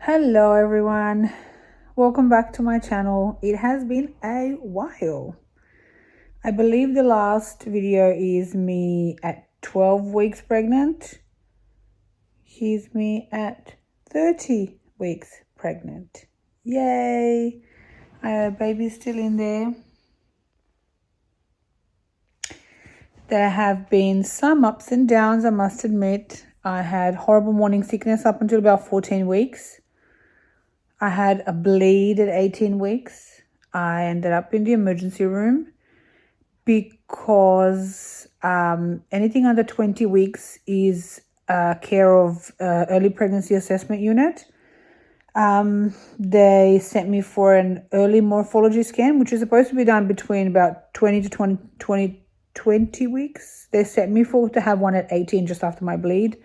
Hello everyone, welcome back to my channel. It has been a while. I believe the last video is me at 12 weeks pregnant. Here's me at 30 weeks pregnant. Yay! Baby's still in there. There have been some ups and downs, I must admit. I had horrible morning sickness up until about 14 weeks. I had a bleed at 18 weeks. I ended up in the emergency room because anything under 20 weeks is care of early pregnancy assessment unit. They sent me for an early morphology scan, which is supposed to be done between about 20 to 20 weeks. They sent me for to have one at 18 just after my bleed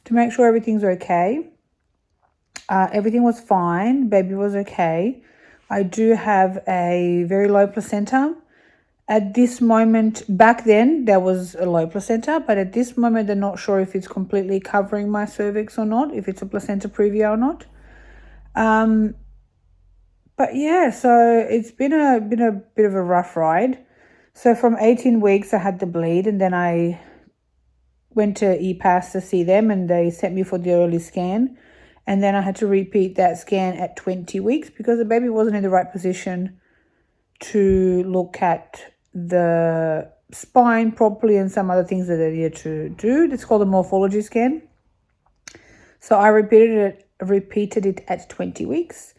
to make sure everything's okay. Everything was fine. Baby was okay. I do have a very low placenta. At this moment, back then, there was a low placenta, but at this moment, they're not sure if it's completely covering my cervix or not, if it's a placenta previa or not. But yeah, so it's been a bit of a rough ride. So from 18 weeks, I had the bleed, and then I went to EPAS to see them, and they sent me for the early scan. And then I had to repeat that scan at 20 weeks because the baby wasn't in the right position to look at the spine properly and some other things that they needed to do. It's called a morphology scan. So I repeated it at 20 weeks.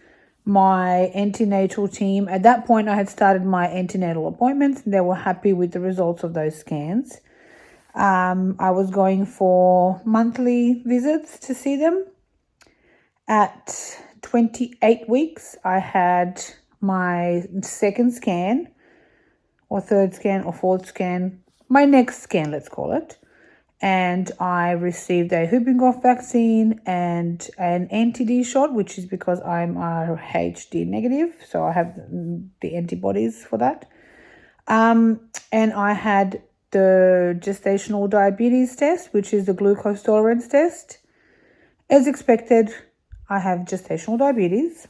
My antenatal team, at that point I had started my antenatal appointments and they were happy with the results of those scans. I was going for monthly visits to see them. At 28 weeks, I had my second scan or third scan or fourth scan, my next scan, let's call it. And I received a whooping cough vaccine and an anti-D shot, which is because I'm Rhd negative. So I have the antibodies for that. And I had the gestational diabetes test, which is the glucose tolerance test. As expected, I have gestational diabetes.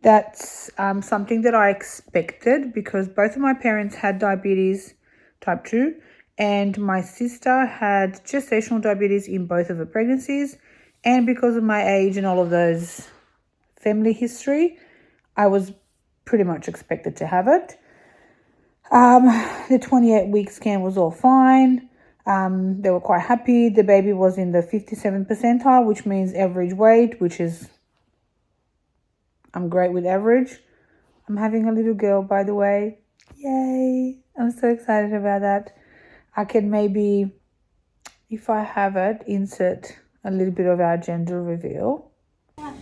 That's something that I expected because both of my parents had diabetes type 2 and my sister had gestational diabetes in both of her pregnancies. And because of my age and all of those family history, I was pretty much expected to have it. The 28-week scan was all fine. They were quite happy. The baby was in the 57th percentile, which means average weight, which is, I'm great with average. I'm having a little girl, by the way. Yay. I'm so excited about that. I can maybe, if I have it, insert a little bit of our gender reveal. Oh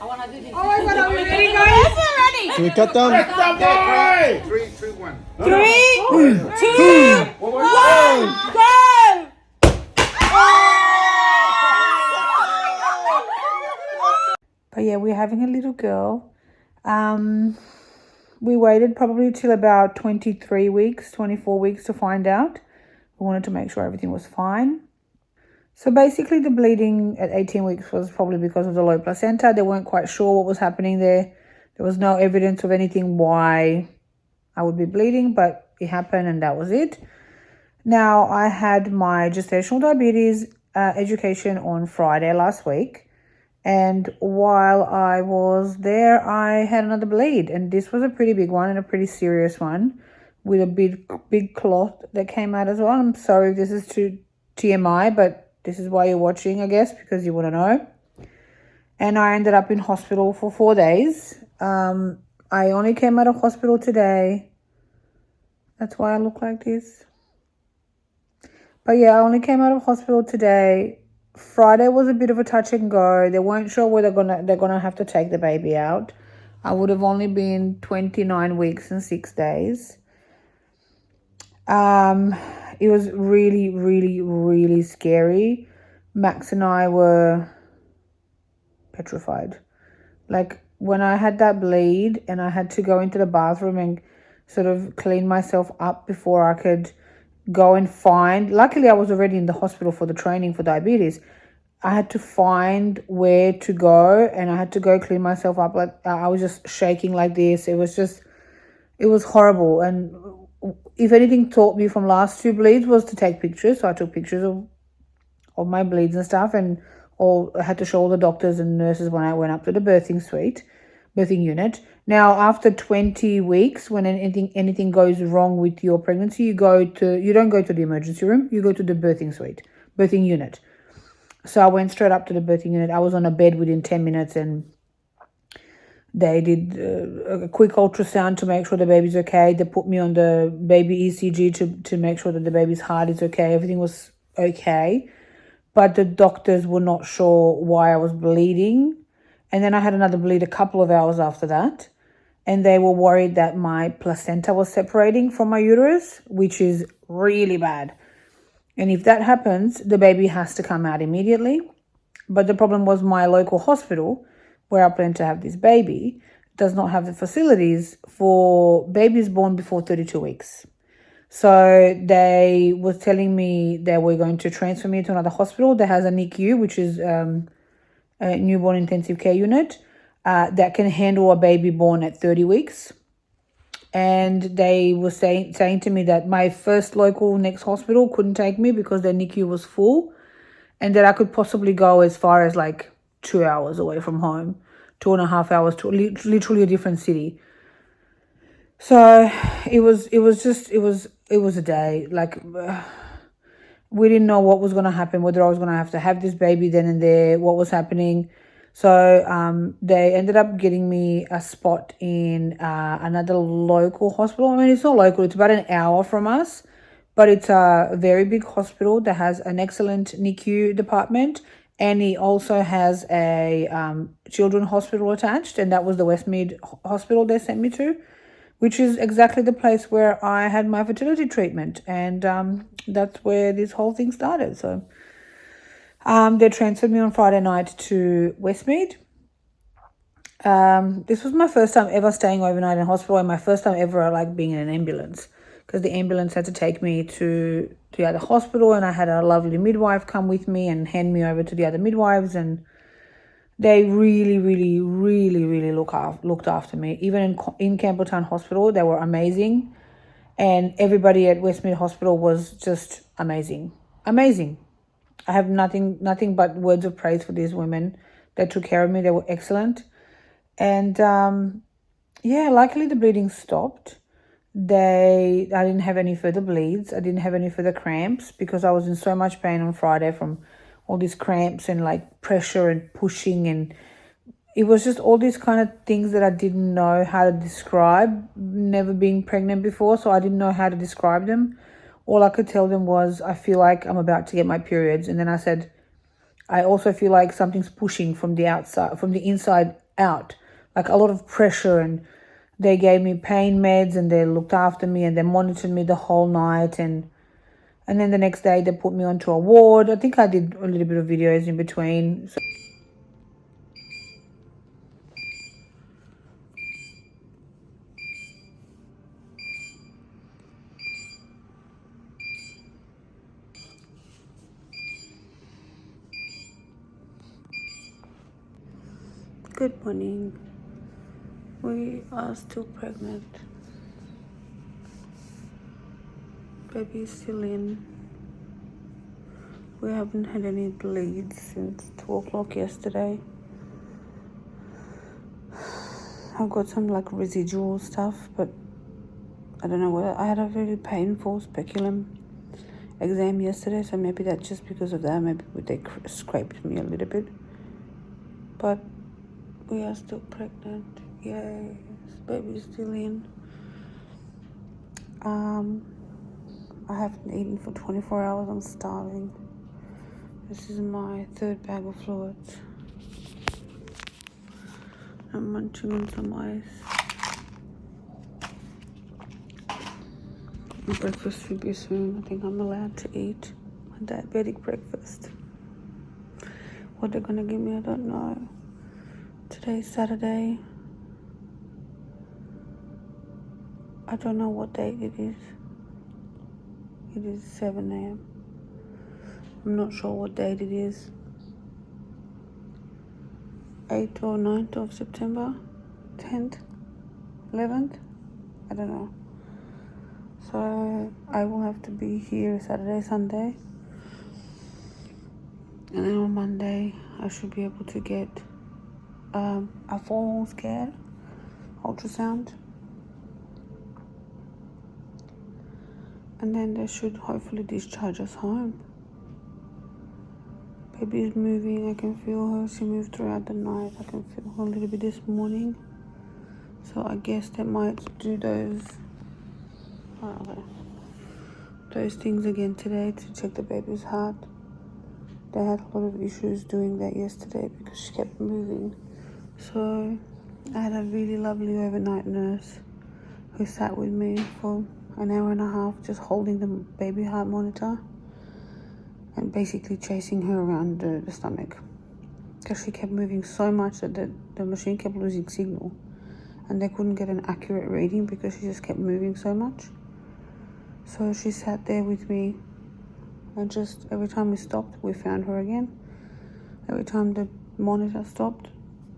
my God, are we ready, guys? Ready. Should we cut them? The boy! 3, 2, 1. 3, 2, 1, go! But yeah, we're having a little girl. We waited probably till about 23 weeks, 24 weeks to find out. We wanted to make sure everything was fine. So basically the bleeding at 18 weeks was probably because of the low placenta. They weren't quite sure what was happening there. There was no evidence of anything why I would be bleeding, but it happened and that was it. Now, I had my gestational diabetes education on Friday last week. And while I was there, I had another bleed. And this was a pretty big one and a pretty serious one with a big clot that came out as well. I'm sorry if this is too TMI, but this is why you're watching, I guess, because you want to know. And I ended up in hospital for 4 days. I only came out of hospital today. That's why I look like this. But yeah, I only came out of hospital today. Friday was a bit of a touch and go. They weren't sure whether they're gonna have to take the baby out. I would have only been 29 weeks and 6 days. It was really, really, really scary. Max and I were petrified. Like when I had that bleed and I had to go into the bathroom and sort of clean myself up before I could go and find. Luckily, I was already in the hospital for the training for diabetes. I had to find where to go, and I had to go clean myself up. Like I was just shaking like this. It was horrible. And if anything taught me from last two bleeds was to take pictures. So I took pictures of my bleeds and stuff, and I had to show all the doctors and nurses when I went up to the birthing unit. Now, after 20 weeks, when anything goes wrong with your pregnancy, you don't go to the emergency room, you go to the birthing unit. So I went straight up to the birthing unit. I was on a bed within 10 minutes, and they did a quick ultrasound to make sure the baby's okay. They put me on the baby ECG to make sure that the baby's heart is okay. Everything was okay. But the doctors were not sure why I was bleeding. And then I had another bleed a couple of hours after that. And they were worried that my placenta was separating from my uterus, which is really bad. And if that happens, the baby has to come out immediately. But the problem was my local hospital, where I plan to have this baby, does not have the facilities for babies born before 32 weeks. So they were telling me they were going to transfer me to another hospital that has a NICU, which is a newborn intensive care unit, that can handle a baby born at 30 weeks. And they were saying to me that my first local next hospital couldn't take me because their NICU was full, and that I could possibly go as far as like 2 hours away from home, 2.5 hours to literally a different city. So it was a day. Like we didn't know what was going to happen, whether I was going to have this baby then and there, what was happening. So they ended up getting me a spot in another local hospital. I mean, it's not local, it's about an hour from us, but it's a very big hospital that has an excellent NICU department, and it also has a children's hospital attached, and that was the Westmead Hospital they sent me to, which is exactly the place where I had my fertility treatment, and that's where this whole thing started. So they transferred me on Friday night to Westmead. This was my first time ever staying overnight in hospital, and my first time ever like being in an ambulance, because the ambulance had to take me to the other hospital, and I had a lovely midwife come with me and hand me over to the other midwives, and they really, really, really, really looked after me. Even in Campbelltown Hospital, they were amazing, and everybody at Westmead Hospital was just amazing. I have nothing but words of praise for these women that took care of me. They were excellent. And luckily the bleeding stopped. I didn't have any further bleeds. I didn't have any further cramps because I was in so much pain on Friday from all these cramps and like pressure and pushing, and it was just all these kind of things that I didn't know how to describe, never being pregnant before, so I didn't know how to describe them. All I could tell them was, I feel like I'm about to get my periods. And then I said, I also feel like something's pushing from the inside out, like a lot of pressure. And they gave me pain meds, and they looked after me, and they monitored me the whole night. And then the next day they put me onto a ward. I think I did a little bit of videos in between. So good morning. We are still pregnant. Baby is still in. We haven't had any bleeds since 2 o'clock yesterday. I've got some like residual stuff, but I don't know whether I had a very painful speculum exam yesterday, so maybe that's just because of that. Maybe they scraped me a little bit. But we are still pregnant. Yay, baby's still in. I haven't eaten for 24 hours. I'm starving. This is my 3rd bag of fluids. I'm munching on some ice. Breakfast should be soon. I think I'm allowed to eat my diabetic breakfast. What they're gonna give me, I don't know. Today's Saturday. I don't know what date it is. It is 7 a.m. I'm not sure what date it is. 8th or 9th of September, 10th, 11th, I don't know. So I will have to be here Saturday, Sunday. And then on Monday, I should be able to get a full scan, ultrasound. And then they should hopefully discharge us home. Baby is moving. I can feel her. She moved throughout the night. I can feel her a little bit this morning. So I guess they might do those things again today to check the baby's heart. They had a lot of issues doing that yesterday because she kept moving. So I had a really lovely overnight nurse who sat with me for an hour and a half just holding the baby heart monitor and basically chasing her around the stomach because she kept moving so much that the machine kept losing signal and they couldn't get an accurate reading because she just kept moving so much. So she sat there with me and just every time we stopped, we found her again. Every time the monitor stopped,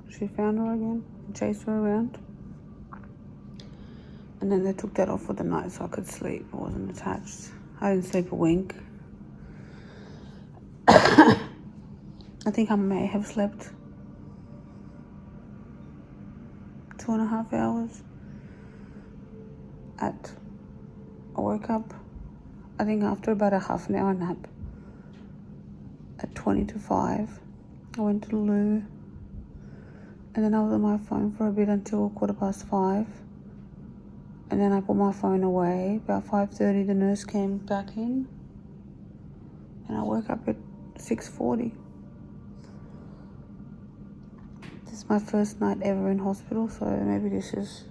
she found her again and chased her around. And then they took that off for the night so I could sleep. I wasn't attached. I didn't sleep a wink. I think I may have slept 2.5 hours. I woke up, I think after about a half an hour nap at 20 to 5. I went to the loo and then I was on my phone for a bit until 5:15. And then I put my phone away. About 5:30 the nurse came back in and I woke up at 6:40. This is my first night ever in hospital, so maybe this is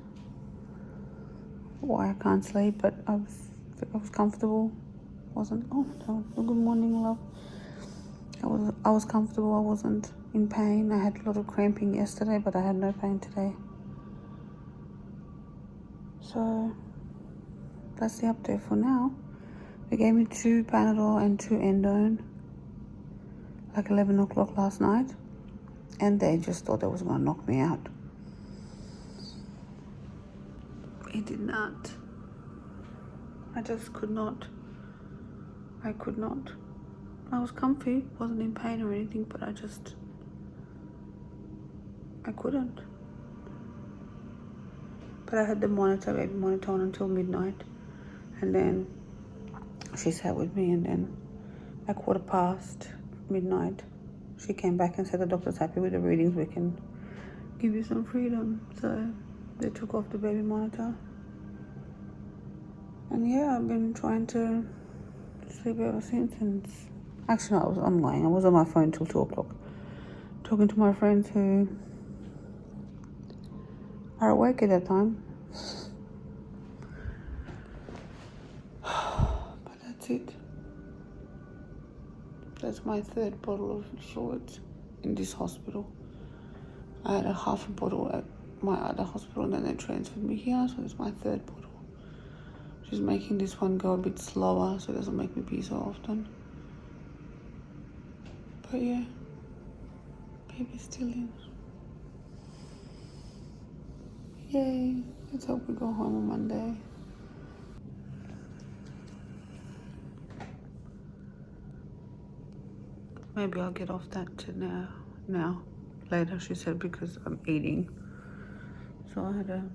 why I can't sleep, but I was comfortable. Wasn't good morning, love. I was comfortable. I wasn't in pain. I had a lot of cramping yesterday, but I had no pain today. So that's the update for now. They gave me 2 Panadol and 2 Endone like 11 o'clock last night, and they just thought they was going to knock me out. It did not. I just could not. I could not. I was comfy, wasn't in pain or anything, but I couldn't. But I had the baby monitor on until midnight, and then she sat with me, and then at 1:15 midnight, she came back and said the doctor's happy with the readings, we can give you some freedom. So they took off the baby monitor. And yeah, I've been trying to sleep ever since. And actually, no, I'm lying. I was on my phone till 2 o'clock, talking to my friends who are awake at that time. But that's it. That's my 3rd bottle of fluids in this hospital. I had a half a bottle at my other hospital and then they transferred me here, so it's my 3rd bottle. She's making this one go a bit slower so it doesn't make me pee so often. But yeah, baby's still in. Yay, let's hope we go home on Monday. Maybe I'll get off that to now. Later, she said, because I'm eating. So I had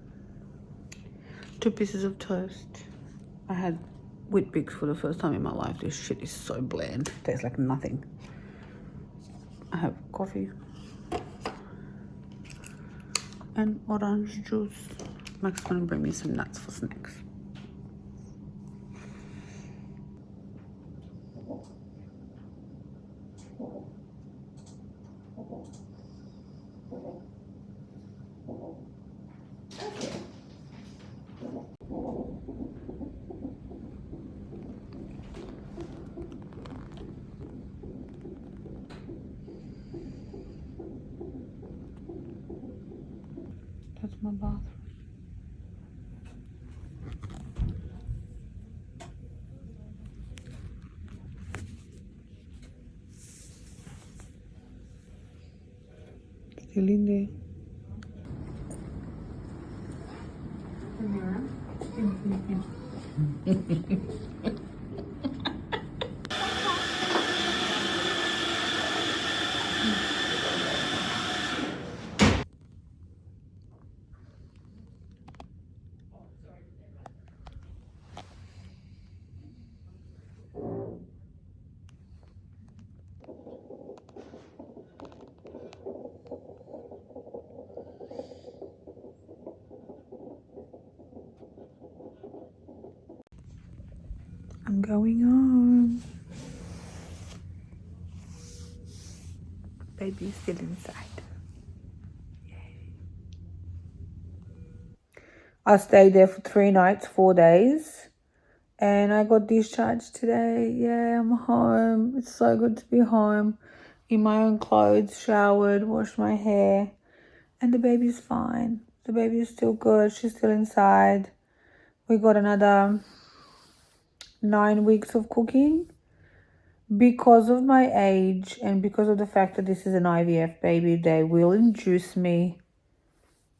2 pieces of toast. I had Weet-Bix for the first time in my life. This shit is so bland. Tastes like nothing. I have coffee and orange juice. Max is gonna bring me some nuts for snacks. That's my bathroom. still in there. I'm going home. Baby's still inside. I stayed there for 3 nights, 4 days, and I got discharged today. Yeah, I'm home. It's so good to be home in my own clothes, showered, washed my hair, and the baby's fine. The baby is still good. She's still inside. We got another 9 weeks of cooking. Because of my age and because of the fact that this is an IVF baby, they will induce me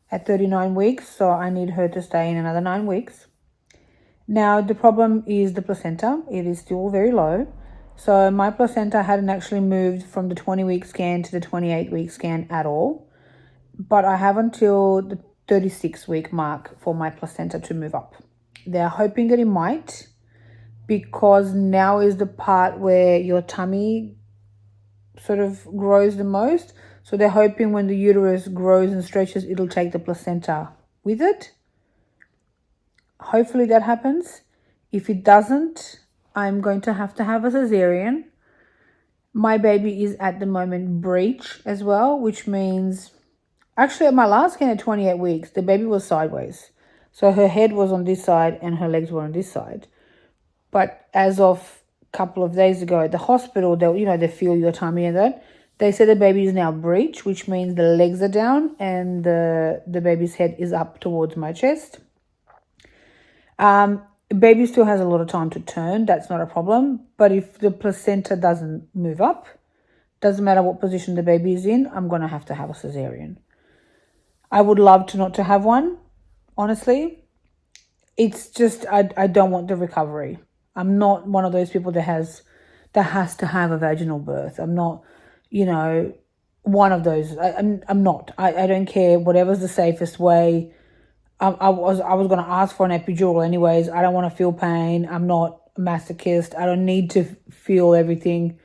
at 39 weeks. So I need her to stay in another 9 weeks. Now, the problem is the placenta. It is still very low. So my placenta hadn't actually moved from the 20-week scan to the 28-week scan at all. But I have until the 36-week mark for my placenta to move up. They're hoping that it might, because now is the part where your tummy sort of grows the most. So they're hoping when the uterus grows and stretches, it'll take the placenta with it. Hopefully that happens. If it doesn't, I'm going to have a cesarean. My baby is at the moment breech as well, which means, actually at my last scan at 28 weeks, the baby was sideways. So her head was on this side and her legs were on this side. But as of a couple of days ago at the hospital, they feel your tummy and that. They said the baby is now breech, which means the legs are down and the baby's head is up towards my chest. Baby still has a lot of time to turn. That's not a problem. But if the placenta doesn't move up, doesn't matter what position the baby is in, I'm going to have a cesarean. I would love to not to have one, honestly. It's just I don't want the recovery. I'm not one of those people that has to have a vaginal birth. I'm not, one of those. I'm not. I don't care. Whatever's the safest way. I was going to ask for an epidural anyways. I don't want to feel pain. I'm not a masochist. I don't need to feel everything.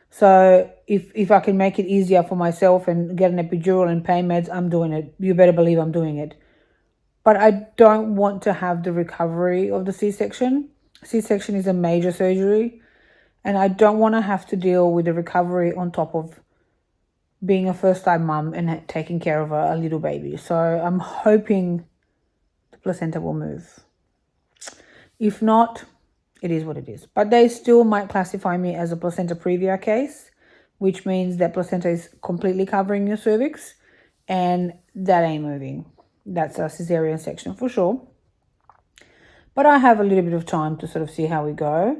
So if I can make it easier for myself and get an epidural and pain meds, I'm doing it. You better believe I'm doing it. But I don't want to have the recovery of the C-section. C-section is a major surgery, and I don't want to have to deal with the recovery on top of being a first-time mum and taking care of a little baby. So I'm hoping the placenta will move. If not, it is what it is. But they still might classify me as a placenta previa case, which means that placenta is completely covering your cervix, and that ain't moving. That's a cesarean section for sure. But I have a little bit of time to sort of see how we go.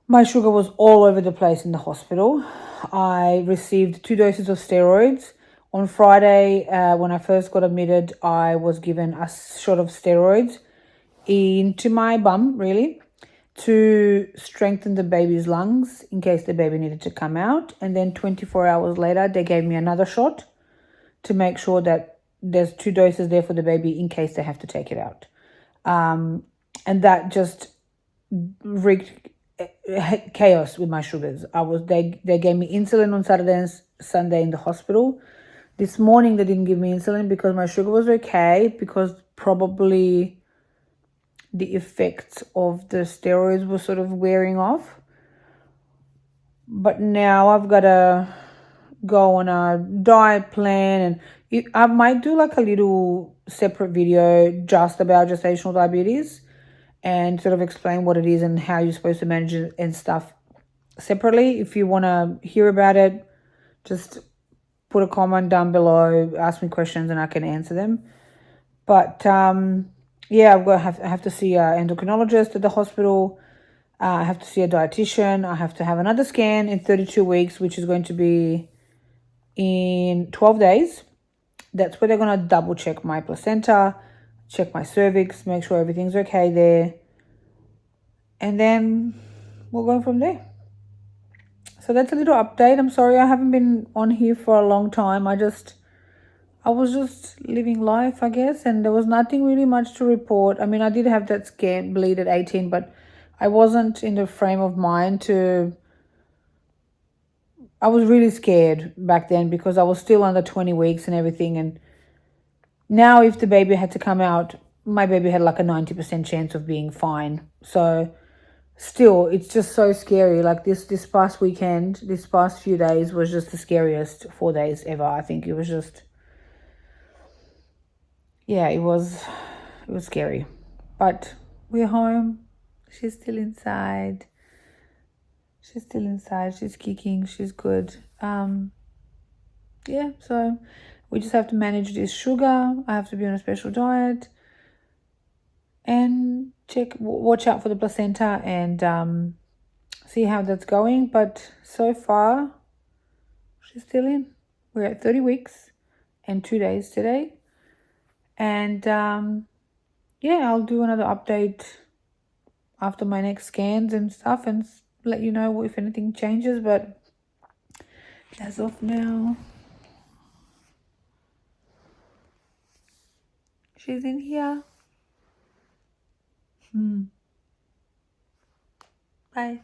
My sugar was all over the place in the hospital. I received 2 doses of steroids. On Friday, when I first got admitted, I was given a shot of steroids into my bum, really, to strengthen the baby's lungs in case the baby needed to come out. And then 24 hours later, they gave me another shot to make sure that there's 2 doses there for the baby in case they have to take it out. And that just wreaked chaos with my sugars. They gave me insulin on Saturday and Sunday in the hospital. This morning they didn't give me insulin because my sugar was okay, because probably the effects of the steroids were sort of wearing off. But now I've got to go on a diet plan, and I might do like a little separate video just about gestational diabetes and sort of explain what it is and how you're supposed to manage it and stuff separately. If you want to hear about it, just put a comment down below, ask me questions and I can answer them. But yeah, I have to see an endocrinologist at the hospital. I have to see a dietitian. I have to have another scan in 32 weeks, which is going to be in 12 days. That's where they're going to double check my placenta, check my cervix, make sure everything's okay there. And then we'll go from there. So that's a little update. I'm sorry I haven't been on here for a long time. I was just living life, I guess, and there was nothing really much to report. I mean, I did have that scan bleed at 18, but I wasn't in the frame of mind to... I was really scared back then because I was still under 20 weeks and everything. And now if the baby had to come out, my baby had like a 90% chance of being fine. So still, it's just so scary. Like this past weekend, this past few days was just the scariest 4 days ever. I think it was just... yeah, it was scary. But we're home. She's still inside. She's still inside. She's kicking. She's good. Yeah, so we just have to manage this sugar. I have to be on a special diet. And watch out for the placenta and see how that's going. But so far, she's still in. We're at 30 weeks and 2 days today. And yeah, I'll do another update after my next scans and stuff and let you know if anything changes. But as of now, she's in here. Bye.